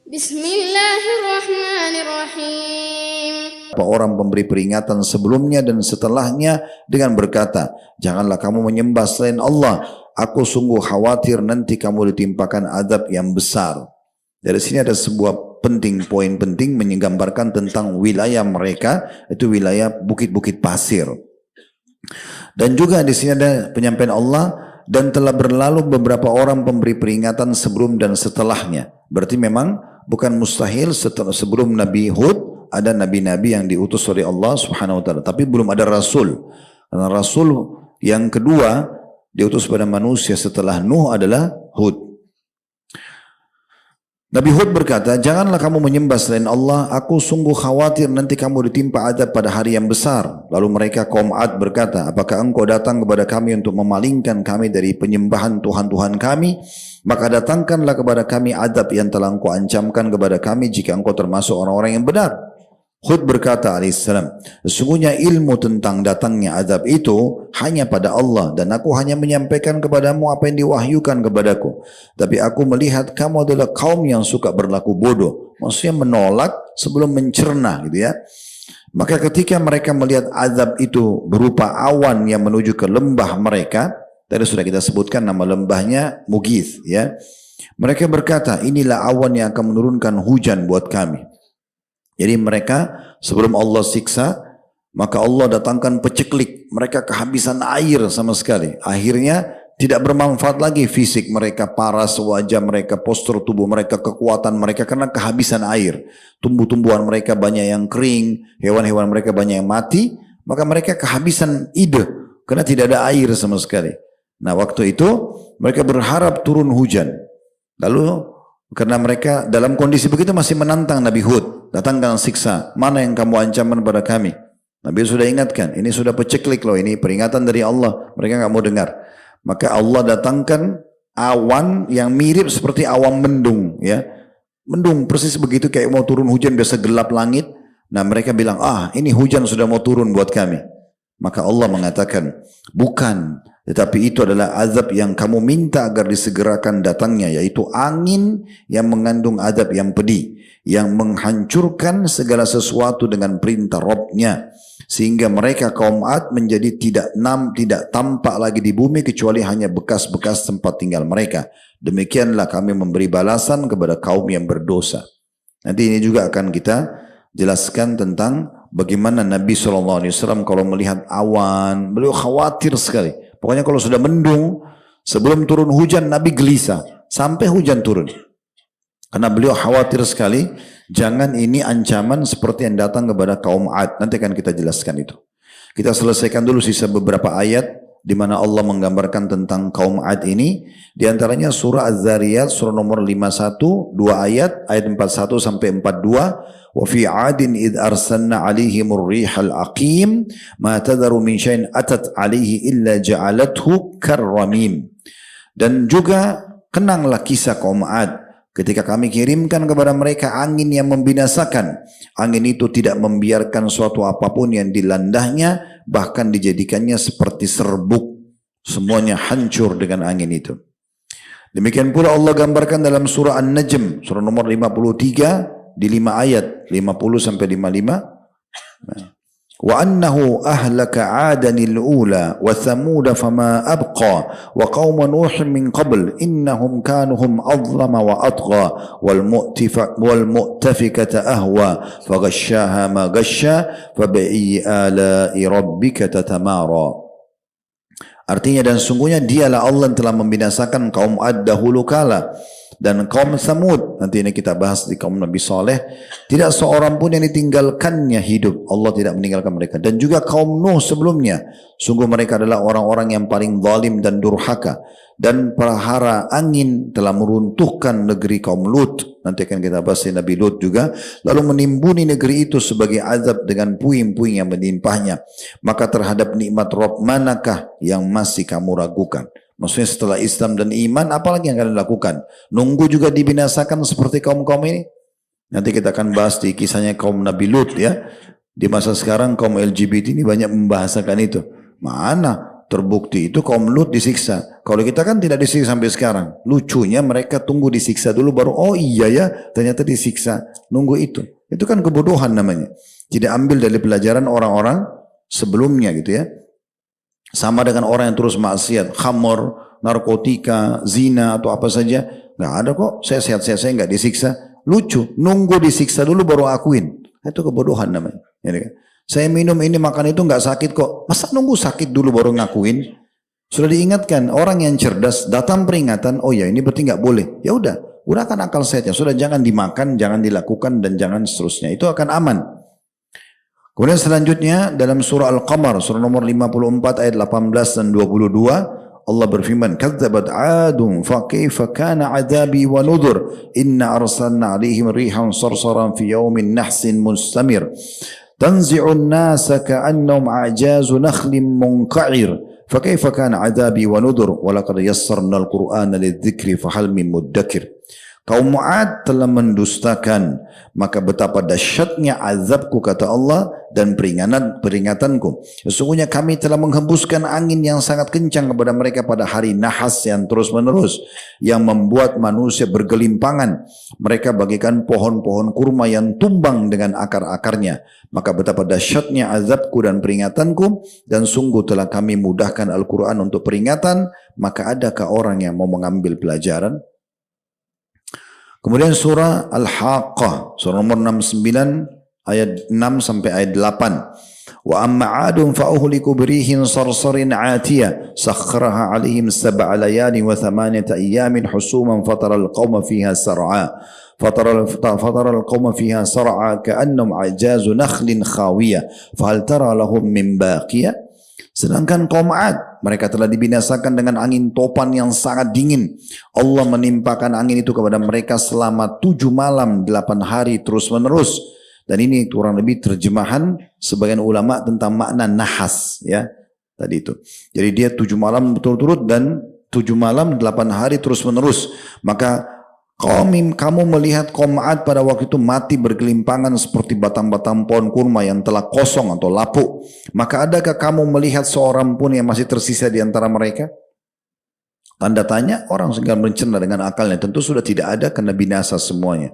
Bismillahirrahmanirrahim. Orang pemberi peringatan sebelumnya dan setelahnya dengan berkata, janganlah kamu menyembah selain Allah. Aku sungguh khawatir nanti kamu ditimpakan azab yang besar. Dari sini ada sebuah poin penting menggambarkan tentang wilayah mereka, itu wilayah bukit-bukit pasir. Dan juga di sini ada penyampaian Allah, dan telah berlalu beberapa orang pemberi peringatan sebelum dan setelahnya. Berarti memang bukan mustahil sebelum Nabi Hud ada nabi-nabi yang diutus oleh Allah Subhanahu wa taala, tapi belum ada rasul. Karena rasul yang kedua diutus pada manusia setelah Nuh adalah Hud. Nabi Hud berkata, janganlah kamu menyembah selain Allah, aku sungguh khawatir nanti kamu ditimpa azab pada hari yang besar. Lalu mereka kaum Ad berkata, apakah engkau datang kepada kami untuk memalingkan kami dari penyembahan Tuhan-Tuhan kami? Maka datangkanlah kepada kami azab yang telah engkau ancamkan kepada kami jika engkau termasuk orang-orang yang benar. Hud berkata alaihissalam, sesungguhnya ilmu tentang datangnya azab itu hanya pada Allah, dan aku hanya menyampaikan kepadamu apa yang diwahyukan kepadaku. Tapi aku melihat kamu adalah kaum yang suka berlaku bodoh. Maksudnya menolak sebelum mencerna gitu ya. Maka ketika mereka melihat azab itu berupa awan yang menuju ke lembah mereka, tadi sudah kita sebutkan nama lembahnya Mughith ya. Mereka berkata, inilah awan yang akan menurunkan hujan buat kami. Jadi mereka sebelum Allah siksa, maka Allah datangkan peceklik. Mereka kehabisan air sama sekali. Akhirnya tidak bermanfaat lagi fisik mereka, paras wajah mereka, postur tubuh mereka, kekuatan mereka karena kehabisan air. Tumbuh-tumbuhan mereka banyak yang kering, hewan-hewan mereka banyak yang mati, maka mereka kehabisan ide karena tidak ada air sama sekali. Nah waktu itu mereka berharap turun hujan. Lalu karena mereka dalam kondisi begitu masih menantang Nabi Hud, datangkan siksa, mana yang kamu ancaman pada kami? Nabi sudah ingatkan, ini sudah peceklik loh, ini peringatan dari Allah, mereka nggak mau dengar. Maka Allah datangkan awan yang mirip seperti awan mendung ya. Mendung persis begitu kayak mau turun hujan, biasa gelap langit. Nah mereka bilang, ini hujan sudah mau turun buat kami. Maka Allah mengatakan, bukan, tetapi itu adalah azab yang kamu minta agar disegerakan datangnya, yaitu angin yang mengandung azab yang pedih, yang menghancurkan segala sesuatu dengan perintah Rabb-nya, sehingga mereka kaum Ad menjadi tidak tampak lagi di bumi kecuali hanya bekas-bekas tempat tinggal mereka. Demikianlah kami memberi balasan kepada kaum yang berdosa. Nanti ini juga akan kita jelaskan tentang bagaimana Nabi SAW kalau melihat awan, beliau khawatir sekali. Pokoknya kalau sudah mendung, sebelum turun hujan Nabi gelisah sampai hujan turun. Karena beliau khawatir sekali, jangan ini ancaman seperti yang datang kepada kaum Ad. Nanti akan kita jelaskan itu. Kita selesaikan dulu sisa beberapa ayat di mana Allah menggambarkan tentang kaum Ad ini. Di antaranya surah Az-Zariyat, surah nomor 51, 2 ayat 41 sampai 42. Wa fi 'adin id arsalna 'alaihimur rihal aqim ma tadharu min syai'in atat 'alaihi illa ja'alathu karramim. Dan juga kenanglah kisah kaum Ad ketika kami kirimkan kepada mereka angin yang membinasakan. Angin itu tidak membiarkan suatu apapun yang dilandahnya, bahkan dijadikannya seperti serbuk. Semuanya hancur dengan angin itu. Demikian pula Allah gambarkan dalam surah An-Najm, surah nomor 53, di 5 ayat, 50 sampai 55. Wa annahu ahlaka 'adanil ula wa thamud fama abqa wa qauma nuhin min qabl innahum kanuhum adlama wa atgha wal mu'tafikata ahwa faghashaha ma ghasha fa bi'i ala'i rabbika tatamara. Artinya, dan sungguhnya dialah Allah yang telah membinasakan kaum Ad dahulu kala dan kaum Samud. Nanti ini kita bahas di kaum Nabi Saleh. Tidak seorang pun yang ditinggalkannya hidup. Allah tidak meninggalkan mereka. Dan juga kaum Nuh sebelumnya. Sungguh mereka adalah orang-orang yang paling zalim dan durhaka. Dan perhara angin telah meruntuhkan negeri kaum Lut. Nanti akan kita bahas di Nabi Lut juga. Lalu menimbuni negeri itu sebagai azab dengan puing-puing yang menimpahnya. Maka terhadap nikmat Rabb manakah yang masih kamu ragukan? Maksudnya setelah Islam dan iman, apalagi yang kalian lakukan? Nunggu juga dibinasakan seperti kaum-kaum ini? Nanti kita akan bahas di kisahnya kaum Nabi Lut ya. Di masa sekarang kaum LGBT ini banyak membahasakan itu. Mana terbukti itu kaum Lut disiksa. Kalau kita kan tidak disiksa sampai sekarang. Lucunya mereka tunggu disiksa dulu baru oh iya ya ternyata disiksa. Nunggu itu. Itu kan kebodohan namanya. Tidak ambil dari pelajaran orang-orang sebelumnya gitu ya. Sama dengan orang yang terus maksiat, khamr, narkotika, zina atau apa saja. Nggak ada kok, saya sehat-sehat, saya nggak disiksa. Lucu, nunggu disiksa dulu baru akuin. Itu kebodohan namanya. Saya minum ini makan itu nggak sakit kok. Masa nunggu sakit dulu baru ngakuin? Sudah diingatkan orang yang cerdas datang peringatan. Oh ya ini berarti nggak boleh. Ya udah, gunakan akal sehatnya. Sudah jangan dimakan, jangan dilakukan dan jangan seterusnya. Itu akan aman. Kemudian selanjutnya dalam surah Al-Qamar surah nomor 54 ayat 18 dan 22 Allah berfirman kadzabat 'adun fa kaifa kana 'adzabi wa nudhur inna arsalna 'alaihim rihan sarsaran fi yawmin nahsin mustamir tanzi'un nasa ka'annahum a'jazu nakhlin munqa'ir fa kaifa kana 'adzabi wa nudhur wa laqad yassarna al-qur'ana lidh-dhikri fa hal min muddakir. Kaum Mu'ad telah mendustakan, maka betapa dahsyatnya azabku kata Allah dan peringatanku. Sesungguhnya kami telah menghembuskan angin yang sangat kencang kepada mereka pada hari nahas yang terus menerus, yang membuat manusia bergelimpangan. Mereka bagikan pohon-pohon kurma yang tumbang dengan akar-akarnya. Maka betapa dahsyatnya azabku dan peringatanku, dan sungguh telah kami mudahkan Al-Quran untuk peringatan, maka adakah orang yang mau mengambil pelajaran? Kemudian surah Al-Haqqah, surah nomor 69 ayat 6 sampai ayat 8. Wa amma 'adun fa uhliku birihin sarsarin 'atiyah sakhkharaha 'alaihim sab'a layalin wa thamaniyata ayyamin husuman fatara al-qauma fiha sar'a. fatara al-qauma fiha sar'a ka'annahum 'ajazu nakhlin khawiyah fahal tara lahum min baqiyah. Sedangkan kaum 'Ad mereka telah dibinasakan dengan angin topan yang sangat dingin. Allah menimpakan angin itu kepada mereka selama 7 malam 8 hari terus menerus. Dan ini kurang lebih terjemahan sebagian ulama tentang makna nahas ya tadi itu. Jadi dia 7 malam berturut-turut dan 7 malam 8 hari terus menerus. Maka kamu melihat kaum 'Ad pada waktu itu mati bergelimpangan seperti batang-batang pohon kurma yang telah kosong atau lapuk. Maka adakah kamu melihat seorang pun yang masih tersisa di antara mereka? Tanda tanya, orang segera mencerna dengan akalnya. Tentu sudah tidak ada karena binasa semuanya.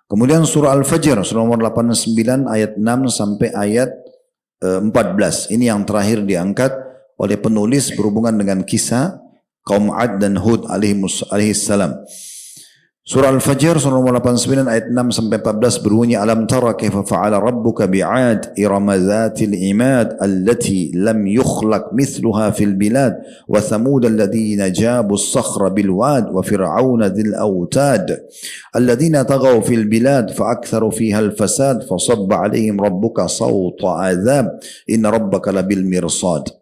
Kemudian surah Al-Fajr, surah nomor 89 ayat 6 sampai ayat 14. Ini yang terakhir diangkat oleh penulis berhubungan dengan kisah kaum 'Ad dan Hud alaihi salam. Surah Al-Fajr surah nomor 89 ayat 6 sampai 14 berbunyi alam tara kaifa fa'ala rabbuka bi'ad irama dzatil imad allati lam yukhlaq mithluha fil bilad wa thamud alladhina jabu as-sakhra bil wad wa fir'auna dhil awtad alladhina taghaw fil bilad fa aktharu fiha al-fasad fa sabba 'alaihim rabbuka sawta 'adzab inna rabbaka labil mirsad.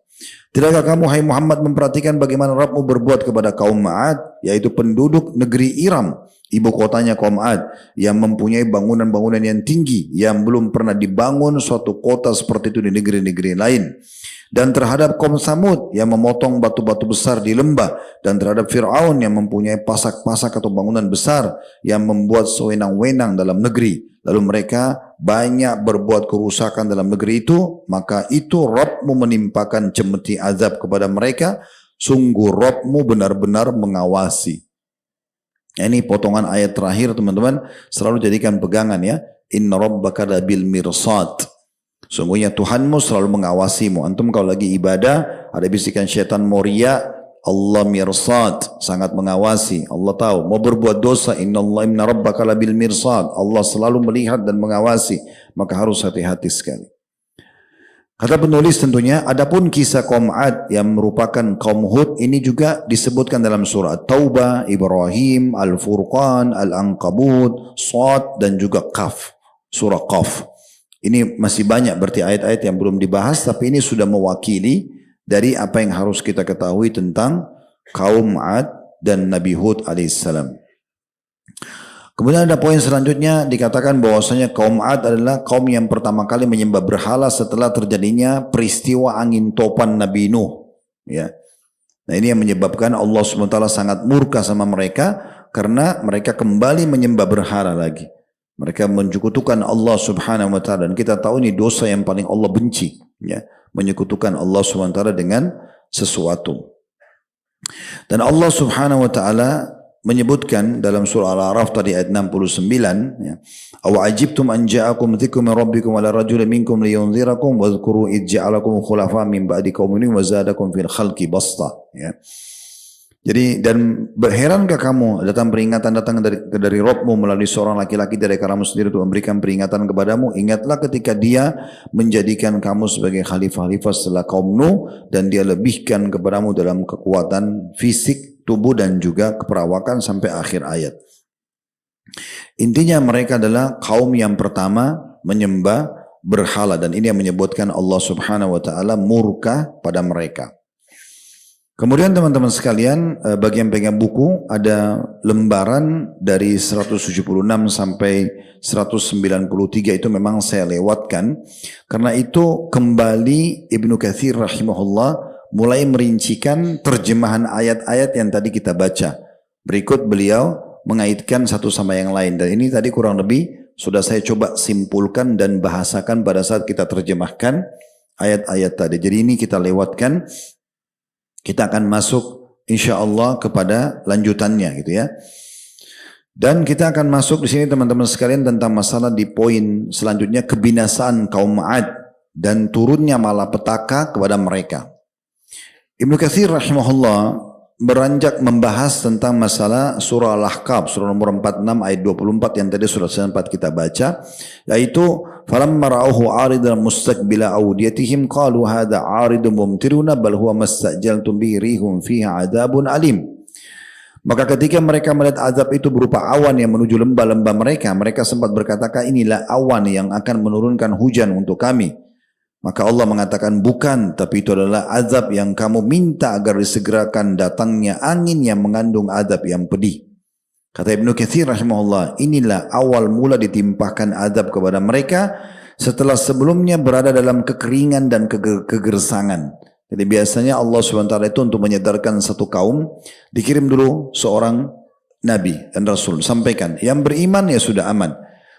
Tidakkah kamu hai Muhammad memperhatikan bagaimana Rabbmu berbuat kepada kaum 'Ad, yaitu penduduk negeri Iram, ibu kotanya kaum 'Ad, yang mempunyai bangunan-bangunan yang tinggi, yang belum pernah dibangun suatu kota seperti itu di negeri-negeri lain. Dan terhadap kaum Samud yang memotong batu-batu besar di lembah, dan terhadap Fir'aun yang mempunyai pasak-pasak atau bangunan besar yang membuat sewenang-wenang dalam negeri. Lalu mereka banyak berbuat kerusakan dalam negeri itu, maka itu Rabbmu menimpakan cemeti azab kepada mereka. Sungguh Rabbmu benar-benar mengawasi. Ini potongan ayat terakhir teman-teman, selalu jadikan pegangan ya. Inna rabbaka labil mirsad. Sungguhnya Tuhanmu selalu mengawasimu. Antum kalau lagi ibadah, ada bisikan syaitan mau riya, Allah mirsad, sangat mengawasi. Allah tahu. Mau berbuat dosa, inna rabbaka labil mirsad. Allah selalu melihat dan mengawasi. Maka harus hati-hati sekali. Kata penulis tentunya, adapun kisah kaum 'Ad yang merupakan kaum Hud ini juga disebutkan dalam surah Taubah, Ibrahim, Al-Furqan, Al-Ankabut, Shad dan juga Qaf. Surah Qaf. Ini masih banyak berarti ayat-ayat yang belum dibahas, tapi ini sudah mewakili dari apa yang harus kita ketahui tentang kaum 'Ad dan Nabi Hud alaihissalam. Kemudian ada poin selanjutnya dikatakan bahwasanya kaum 'Ad adalah kaum yang pertama kali menyembah berhala setelah terjadinya peristiwa angin topan Nabi Nuh. Ya. Nah ini yang menyebabkan Allah SWT sangat murka sama mereka karena mereka kembali menyembah berhala lagi. Mereka menyekutukan Allah Subhanahu wa taala dan kita tahu ini dosa yang paling Allah benci, ya, menyekutukan Allah Subhanahu wa taala dengan sesuatu. Dan Allah subhanahu wa ta'ala menyebutkan dalam surah Al-A'raf tadi ayat 69, ya, aw ajibtum an ja'akum dzikrun min rabbikum ala rajulin minkum liyunzirakum wadhkuru id ja'alakum khulafa min ba'di qaumin wa zadakum fil khalqi basta, ya. Jadi, dan berherankah kamu datang peringatan datang dari Rabbmu melalui seorang laki-laki dari kamu sendiri untuk memberikan peringatan kepadamu. Ingatlah ketika dia menjadikan kamu sebagai khalifah-khalifah setelah kaum Nuh, dan dia lebihkan kepadamu dalam kekuatan fisik, tubuh dan juga keperawakan sampai akhir ayat. Intinya mereka adalah kaum yang pertama menyembah berhala, dan ini yang menyebutkan Allah subhanahu wa ta'ala murka pada mereka. Kemudian teman-teman sekalian, bagi yang pegang buku ada lembaran dari 176 sampai 193 itu memang saya lewatkan. Karena itu kembali Ibnu Katsir rahimahullah mulai merincikan terjemahan ayat-ayat yang tadi kita baca. Berikut beliau mengaitkan satu sama yang lain. Dan ini tadi kurang lebih sudah saya coba simpulkan dan bahasakan pada saat kita terjemahkan ayat-ayat tadi. Jadi ini kita lewatkan. Kita akan masuk insya Allah kepada lanjutannya gitu ya. Dan kita akan masuk di sini teman-teman sekalian tentang masalah di poin selanjutnya, kebinasaan kaum 'Ad dan turunnya malapetaka kepada mereka. Ibnu Katsir rahimahullah beranjak membahas tentang masalah surah Al-Ahqaf, surah nomor 46 ayat 24 yang tadi sudah sempat kita baca, yaitu falamma ra'awhu 'aridan mustaqbila awdiyatihim qalu hadha 'aridun mumtiruna bal huwa mastajaltum bihi rihum fiha 'adzabun alim. Maka ketika mereka melihat azab itu berupa awan yang menuju lembah-lembah mereka, mereka sempat berkata, inilah awan yang akan menurunkan hujan untuk kami. Maka Allah mengatakan, bukan, tapi itu adalah azab yang kamu minta agar disegerakan datangnya angin yang mengandung azab yang pedih. Kata Ibnu Katsir rahimahullah, inilah awal mula ditimpahkan azab kepada mereka setelah sebelumnya berada dalam kekeringan dan kegersangan. Jadi biasanya Allah SWT itu untuk menyadarkan satu kaum, dikirim dulu seorang Nabi dan Rasul, sampaikan, yang beriman ya sudah aman.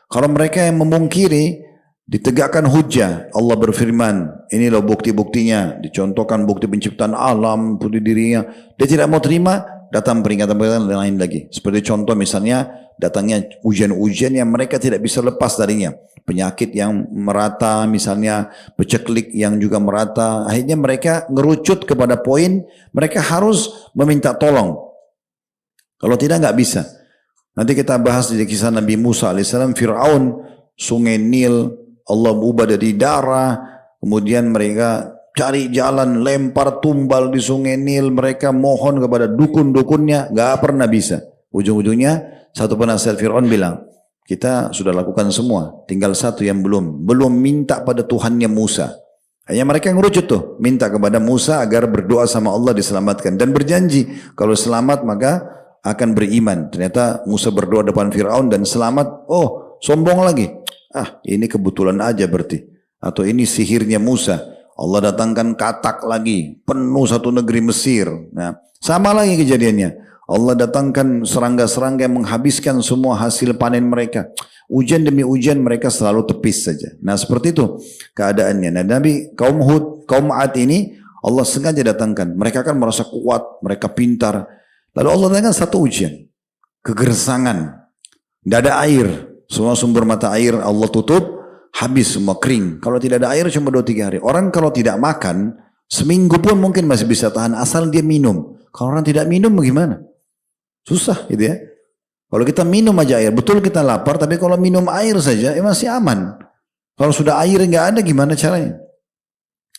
Kalau mereka yang memungkiri, ditegakkan hujah. Allah berfirman, ini loh bukti-buktinya, dicontohkan bukti penciptaan alam, bukti dirinya. Dia tidak mau terima, datang peringatan-peringatan lain lagi. Seperti contoh misalnya, datangnya ujian-ujian yang mereka tidak bisa lepas darinya. Penyakit yang merata, misalnya peceklik yang juga merata. Akhirnya mereka ngerucut kepada poin, mereka harus meminta tolong. Kalau tidak nggak bisa. Nanti kita bahas di kisah Nabi Musa alaihissalam, Fir'aun, sungai Nil, Allah ubah dari darah, kemudian mereka cari jalan, lempar tumbal di sungai Nil, mereka mohon kepada dukun-dukunnya, gak pernah bisa. Ujung-ujungnya satu penasihat Fir'aun bilang, kita sudah lakukan semua, tinggal satu yang belum minta pada Tuhannya Musa. Hanya mereka ngerucut tuh, minta kepada Musa agar berdoa sama Allah diselamatkan, dan berjanji kalau selamat maka akan beriman. Ternyata Musa berdoa depan Fir'aun dan selamat, oh sombong lagi. Ini kebetulan aja berarti. Atau ini sihirnya Musa. Allah datangkan katak lagi. Penuh satu negeri Mesir. Nah, sama lagi kejadiannya. Allah datangkan serangga-serangga yang menghabiskan semua hasil panen mereka. Ujian demi ujian mereka selalu tepis saja. Nah seperti itu keadaannya. Nah Nabi kaum Hud, kaum 'Ad ini Allah sengaja datangkan. Mereka kan merasa kuat, mereka pintar. Lalu Allah datangkan satu ujian. Kegersangan. Tidak ada air. Semua sumber mata air Allah tutup, habis semua kering. Kalau tidak ada air cuma 2-3 hari. Orang kalau tidak makan, seminggu pun mungkin masih bisa tahan asal dia minum. Kalau orang tidak minum bagaimana? Susah gitu ya. Kalau kita minum aja air, betul kita lapar, tapi kalau minum air saja ya masih aman. Kalau sudah air nggak ada gimana caranya?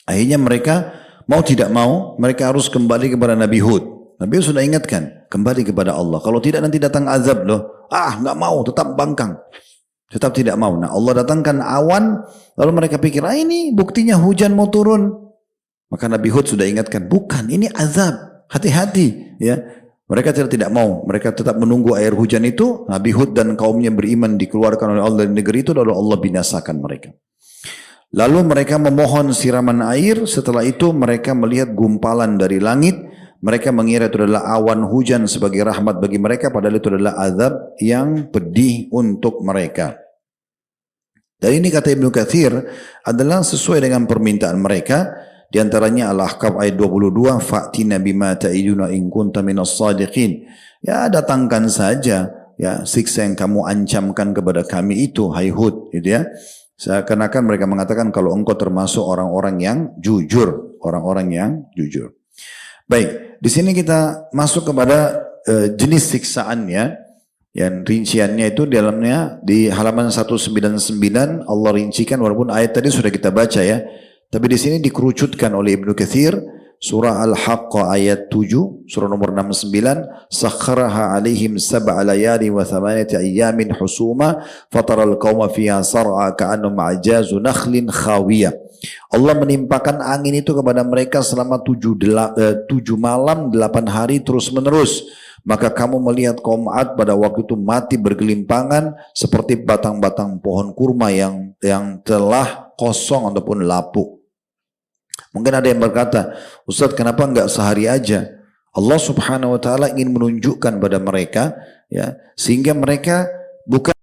Akhirnya mereka mau tidak mau, mereka harus kembali kepada Nabi Hud. Nabi Hud sudah ingatkan, kembali kepada Allah. Kalau tidak nanti datang azab loh. Nggak mau, tetap bangkang. Tetap tidak mau. Nah Allah datangkan awan, lalu mereka pikir, ini buktinya hujan mau turun. Maka Nabi Hud sudah ingatkan, bukan, ini azab. Hati-hati. Ya, mereka tidak mau. Mereka tetap menunggu air hujan itu. Nabi Hud dan kaumnya beriman dikeluarkan oleh Allah dari negeri itu, lalu Allah binasakan mereka. Lalu mereka memohon siraman air. Setelah itu mereka melihat gumpalan dari langit. Mereka mengira itu adalah awan hujan sebagai rahmat bagi mereka, padahal itu adalah azab yang pedih untuk mereka. Dan ini kata Ibnu Katsir adalah sesuai dengan permintaan mereka, Di antaranya Al-Ahqaf ayat 22, fa'tina bima ta'iduna in kunta minas sadiqin. Ya datangkan saja ya siksa yang kamu ancamkan kepada kami itu, hai Hud, gitu ya. Seakan-akan mereka mengatakan kalau engkau termasuk orang-orang yang jujur, orang-orang yang jujur. Baik, di sini kita masuk kepada jenis siksaan ya. Yang rinciannya itu di dalamnya di halaman 199 Allah rincikan, walaupun ayat tadi sudah kita baca ya. Tapi di sini dikerucutkan oleh Ibnu Katsir, surah Al-Haqqah ayat 7, surah nomor 69, sakharaha alaihim sab'a layali wa thamaniyati ayyamin husuma fataral qauma fiha sar'a ka'annahum a'jazu nakhlin khawiyah. Allah menimpakan angin itu kepada mereka selama 7 malam 8 hari terus menerus. Maka kamu melihat kaum Ad pada waktu itu mati bergelimpangan seperti batang-batang pohon kurma yang telah kosong ataupun lapuk. Mungkin ada yang berkata, Ustaz kenapa enggak sehari aja? Allah subhanahu wa ta'ala ingin menunjukkan pada mereka ya, sehingga mereka bukan